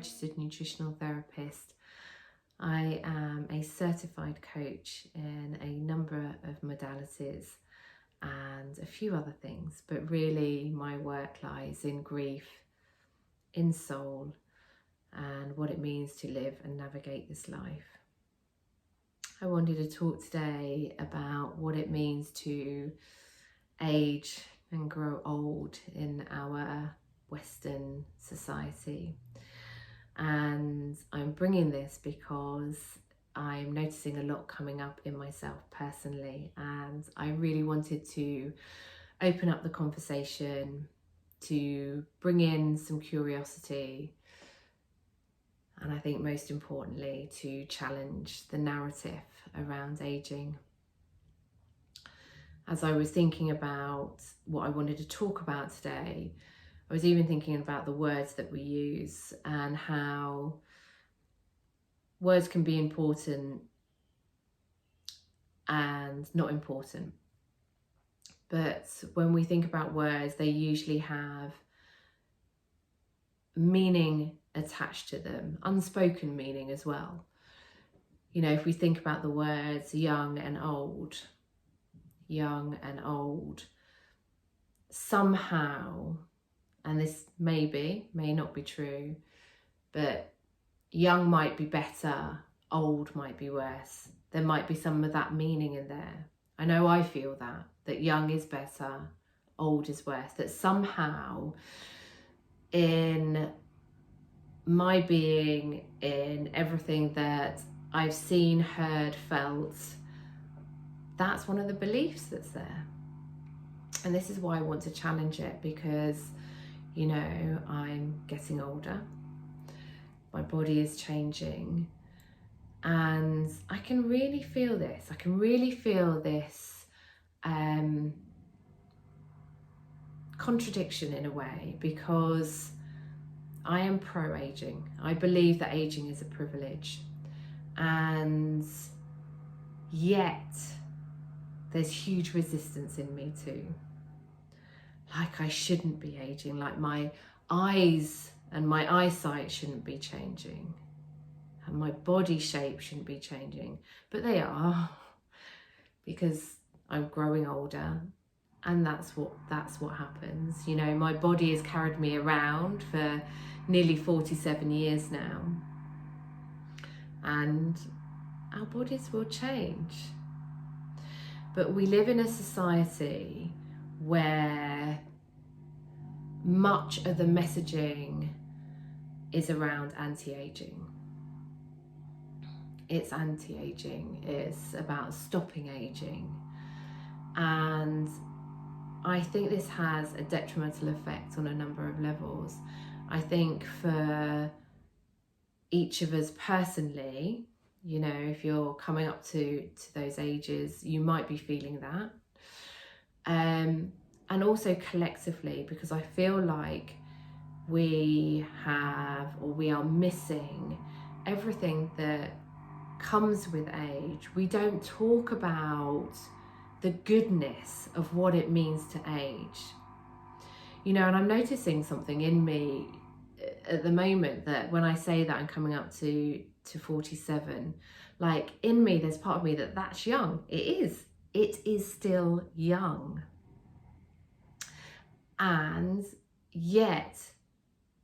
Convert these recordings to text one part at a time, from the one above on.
registered nutritional therapist. I am a certified coach in a number of modalities and a few other things, but really my work lies in grief, in soul, and what it means to live and navigate this life. I wanted to talk today about what it means to age and grow old in our Western society. And I'm bringing this because I'm noticing a lot coming up in myself personally, and I really wanted to open up the conversation, to bring in some curiosity, and I think most importantly to challenge the narrative around aging. As I was thinking about what I wanted to talk about today, I was even thinking about the words that we use and how words can be important and not important. But when we think about words, they usually have meaning attached to them, unspoken meaning as well. You know, if we think about the words young and old, somehow, and this may not be true, but young might be better, old might be worse. There might be some of that meaning in there. I know I feel that young is better, old is worse, that somehow in my being, in everything that I've seen, heard, felt, that's one of the beliefs that's there. And this is why I want to challenge it, because, you know, I'm getting older, my body is changing, and I can really feel this. I can really feel this contradiction in a way, because I am pro-aging. I believe that aging is a privilege, and yet there's huge resistance in me too. Like I shouldn't be aging, like my eyes and my eyesight shouldn't be changing, and my body shape shouldn't be changing, but they are, because I'm growing older, and that's what happens. You know, my body has carried me around for nearly 47 years now, and our bodies will change. But we live in a society where much of the messaging is around anti-aging. It's anti-aging, it's about stopping aging. And I think this has a detrimental effect on a number of levels. I think for each of us personally, you know, if you're coming up to those ages, you might be feeling that. And also collectively, because I feel like we are missing everything that comes with age. We don't talk about the goodness of what it means to age. You know, and I'm noticing something in me at the moment, that when I say that I'm coming up to 47, like in me, there's part of me that's young. It is still young. And yet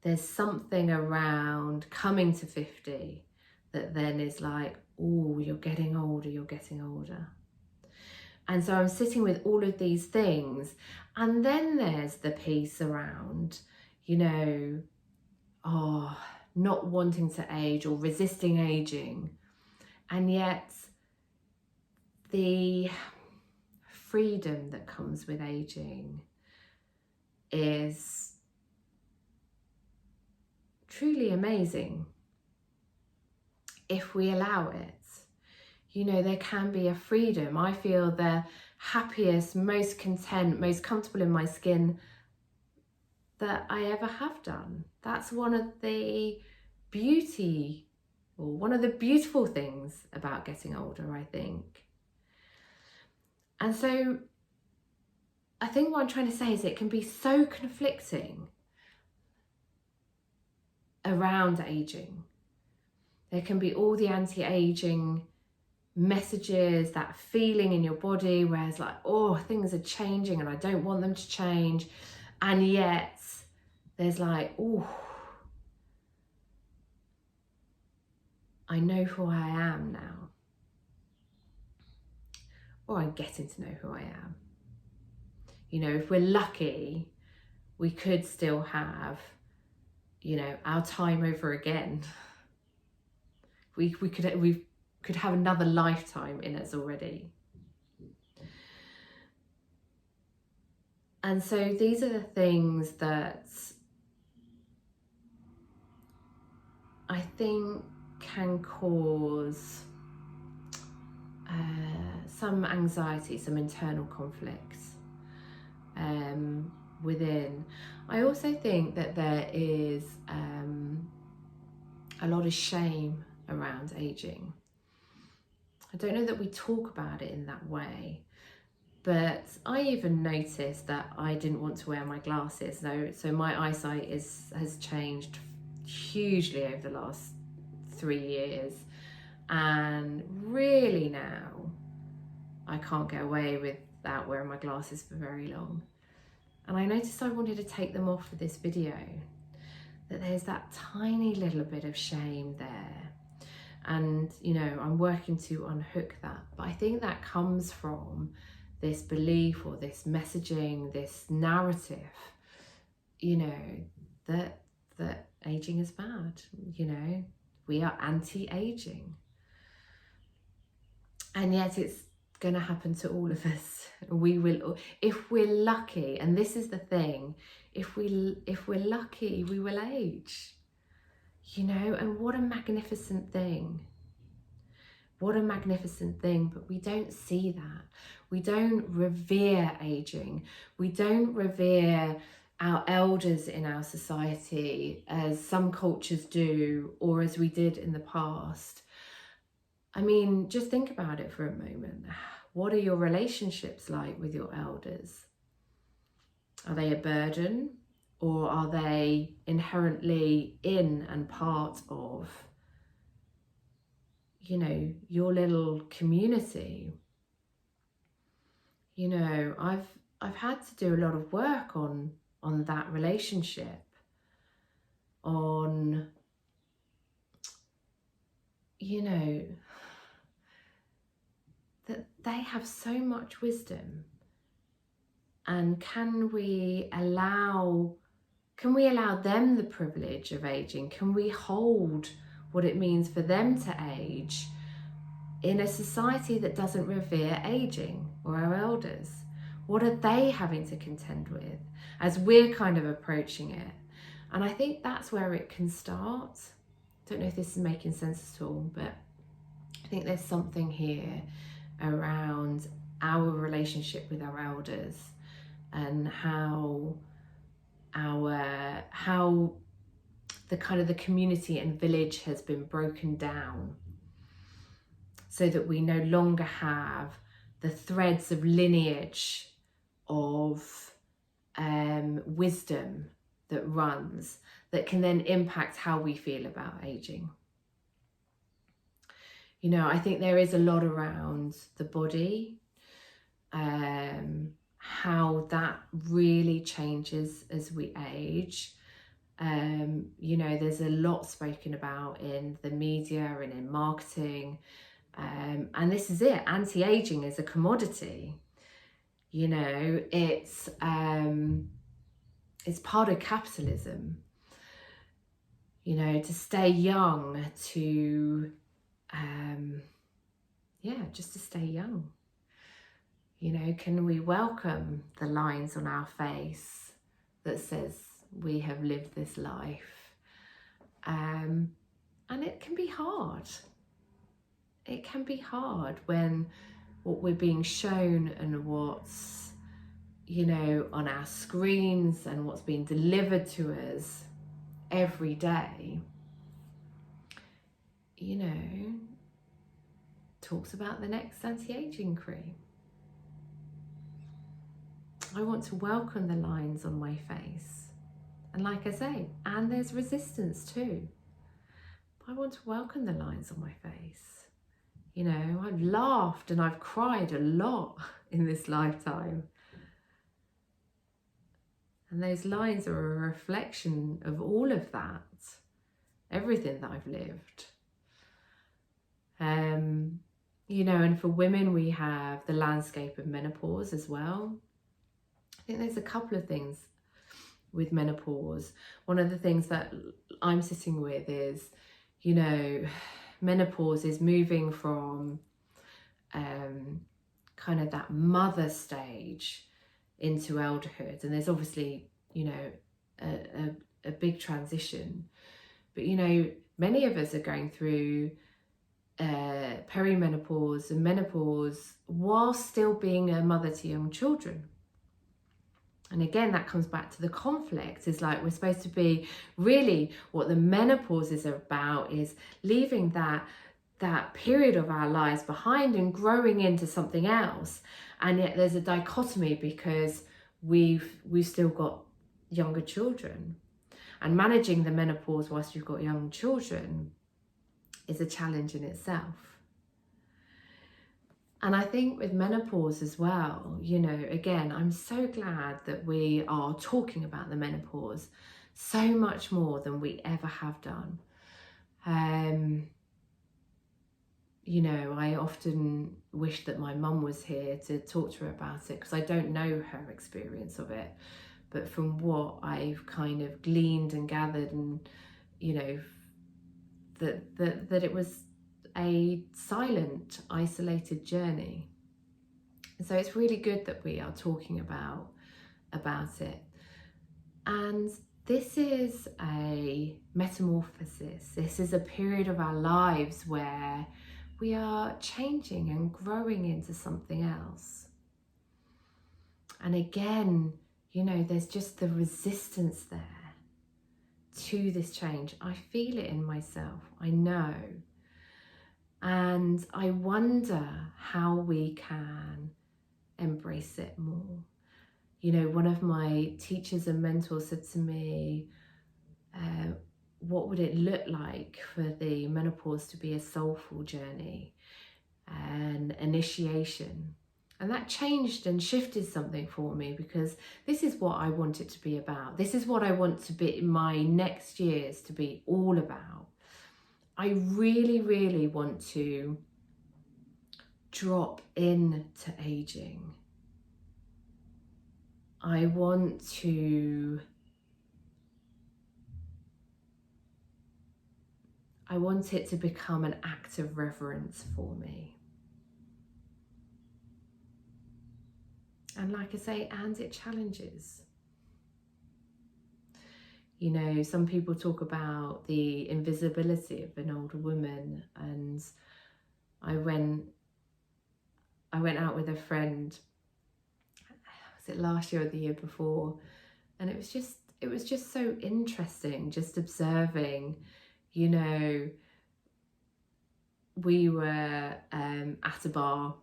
there's something around coming to 50 that then is like, oh, you're getting older. And so I'm sitting with all of these things. And then there's the piece around, you know, not wanting to age or resisting aging. And yet the freedom that comes with aging is truly amazing if we allow it. You know, there can be a freedom. I feel the happiest, most content, most comfortable in my skin that I ever have done. That's one of the one of the beautiful things about getting older, I think. And so I think what I'm trying to say is it can be so conflicting around aging. There can be all the anti-aging messages, that feeling in your body where it's like, oh, things are changing and I don't want them to change. And yet there's like, oh, I know who I am now. Or I'm getting to know who I am. You know, if we're lucky, we could still have, you know, our time over again. We could have another lifetime in us already. And so these are the things that I think can cause some anxiety, some internal conflicts within. I also think that there is a lot of shame around aging. I don't know that we talk about it in that way, but I even noticed that I didn't want to wear my glasses. So my eyesight has changed hugely over the last 3 years, and really now I can't get away without wearing my glasses for very long. And I noticed I wanted to take them off for this video, that there's that tiny little bit of shame there. And, you know, I'm working to unhook that. But I think that comes from this belief or this messaging, this narrative, you know, that aging is bad. You know, we are anti-aging. And yet it's going to happen to all of us. We will, if we're lucky, and this is the thing, if we're lucky, we will age. You know, and what a magnificent thing. What a magnificent thing, but we don't see that. We don't revere aging. We don't revere our elders in our society as some cultures do, or as we did in the past. I mean, just think about it for a moment. What are your relationships like with your elders? Are they a burden, or are they inherently in and part of, you know, your little community? You know, I've had to do a lot of work on that relationship, on, you know, that they have so much wisdom. And can we allow them the privilege of aging? Can we hold what it means for them to age in a society that doesn't revere aging or our elders? What are they having to contend with as we're kind of approaching it? And I think that's where it can start. Don't know if this is making sense at all, but I think there's something here around our relationship with our elders, and how the kind of the community and village has been broken down, so that we no longer have the threads of lineage of wisdom that runs, that can then impact how we feel about aging. You know, I think there is a lot around the body, how that really changes as we age. You know, there's a lot spoken about in the media and in marketing. And this is it, anti-aging is a commodity. You know, it's part of capitalism. You know, to stay young, to just to stay young. You know, can we welcome the lines on our face that says we have lived this life? And it can be hard. It can be hard when what we're being shown and what's, you know, on our screens and what's being delivered to us every day, you know, talks about the next anti-aging cream. I want to welcome the lines on my face And like I say, and there's resistance too. But I want to welcome the lines on my face. You know, I've laughed and I've cried a lot in this lifetime. And those lines are a reflection of all of that, everything that I've lived. You know, and for women, we have the landscape of menopause as well. I think there's a couple of things with menopause. One of the things that I'm sitting with is, you know, menopause is moving from kind of that mother stage into elderhood. And there's obviously, you know, a big transition. But, you know, many of us are going through perimenopause and menopause while still being a mother to young children. And again, that comes back to the conflict. It's like we're supposed to be, really what the menopause is about is leaving that period of our lives behind and growing into something else. And yet there's a dichotomy because we've still got younger children, and managing the menopause whilst you've got young children is a challenge in itself. And I think with menopause as well, you know, again, I'm so glad that we are talking about the menopause so much more than we ever have done. You know, I often wish that my mum was here to talk to her about it, because I don't know her experience of it. But from what I've kind of gleaned and gathered, and, you know, that it was a silent, isolated journey. And so it's really good that we are talking about it. And this is a metamorphosis. This is a period of our lives where we are changing and growing into something else. And again, you know, there's just the resistance there to this change. I feel it in myself, I know. And I wonder how we can embrace it more. You know, one of my teachers and mentors said to me, what would it look like for the menopause to be a soulful journey, an initiation? And that changed and shifted something for me, because this is what I want it to be about. This is what I want to be my next years to be all about. I really, really want to drop into aging. I want it to become an act of reverence for me. And like I say, and it challenges. You know, some people talk about the invisibility of an older woman, and I went out with a friend, was it last year or the year before, and it was just so interesting just observing, you know, we were at a bar,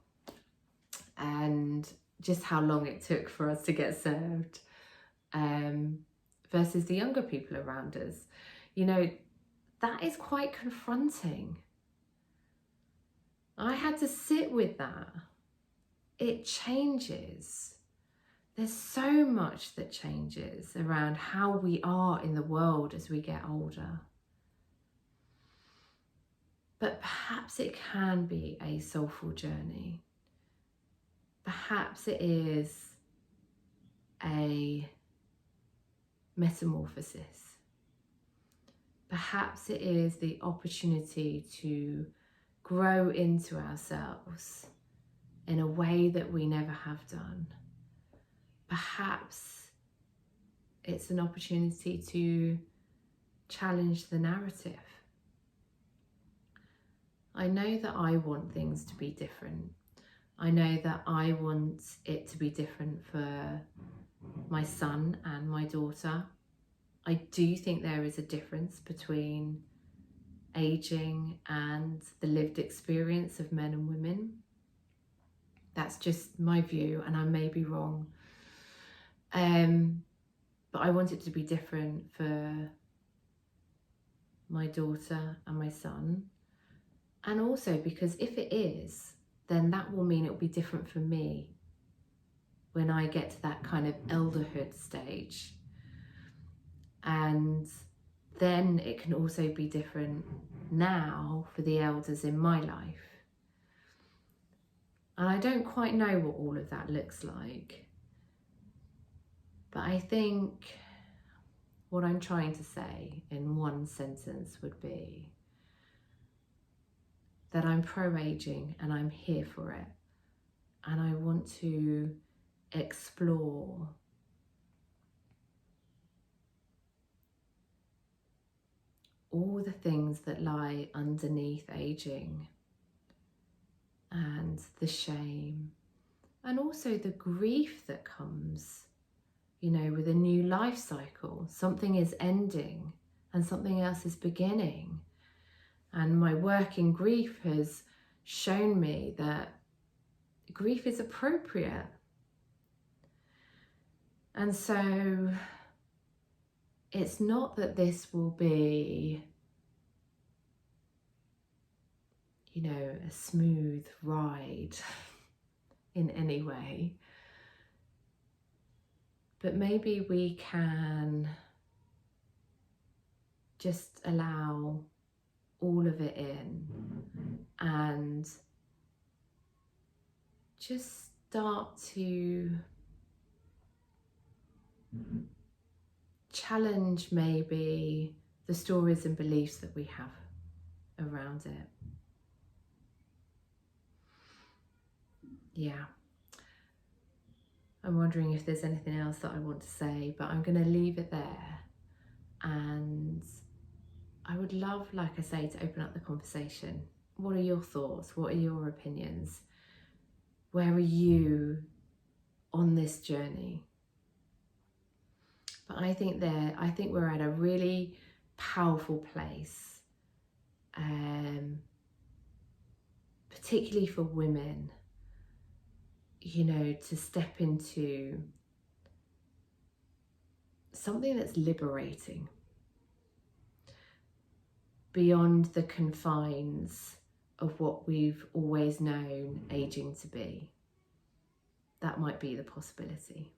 and just how long it took for us to get served, versus the younger people around us. You know, that is quite confronting. I had to sit with that. It changes. There's so much that changes around how we are in the world as we get older. But perhaps it can be a soulful journey. Perhaps it is a metamorphosis. Perhaps it is the opportunity to grow into ourselves in a way that we never have done. Perhaps it's an opportunity to challenge the narrative. I know that I want things to be different. I know that I want it to be different for my son and my daughter. I do think there is a difference between aging and the lived experience of men and women. That's just my view, and I may be wrong. but I want it to be different for my daughter and my son. And also because if it is, then that will mean it will be different for me when I get to that kind of elderhood stage. And then it can also be different now for the elders in my life. And I don't quite know what all of that looks like. But I think what I'm trying to say in one sentence would be that I'm pro-aging and I'm here for it. And I want to explore all the things that lie underneath aging, and the shame, and also the grief that comes, you know, with a new life cycle. Something is ending and something else is beginning. And my work in grief has shown me that grief is appropriate. And so it's not that this will be, you know, a smooth ride in any way, but maybe we can just allow all of it in and just start to challenge maybe the stories and beliefs that we have around it. Yeah. I'm wondering if there's anything else that I want to say, but I'm going to leave it there. And I would love, like I say, to open up the conversation. What are your thoughts? What are your opinions? Where are you on this journey? But I think we're at a really powerful place, particularly for women, you know, to step into something that's liberating beyond the confines of what we've always known aging to be. That might be the possibility.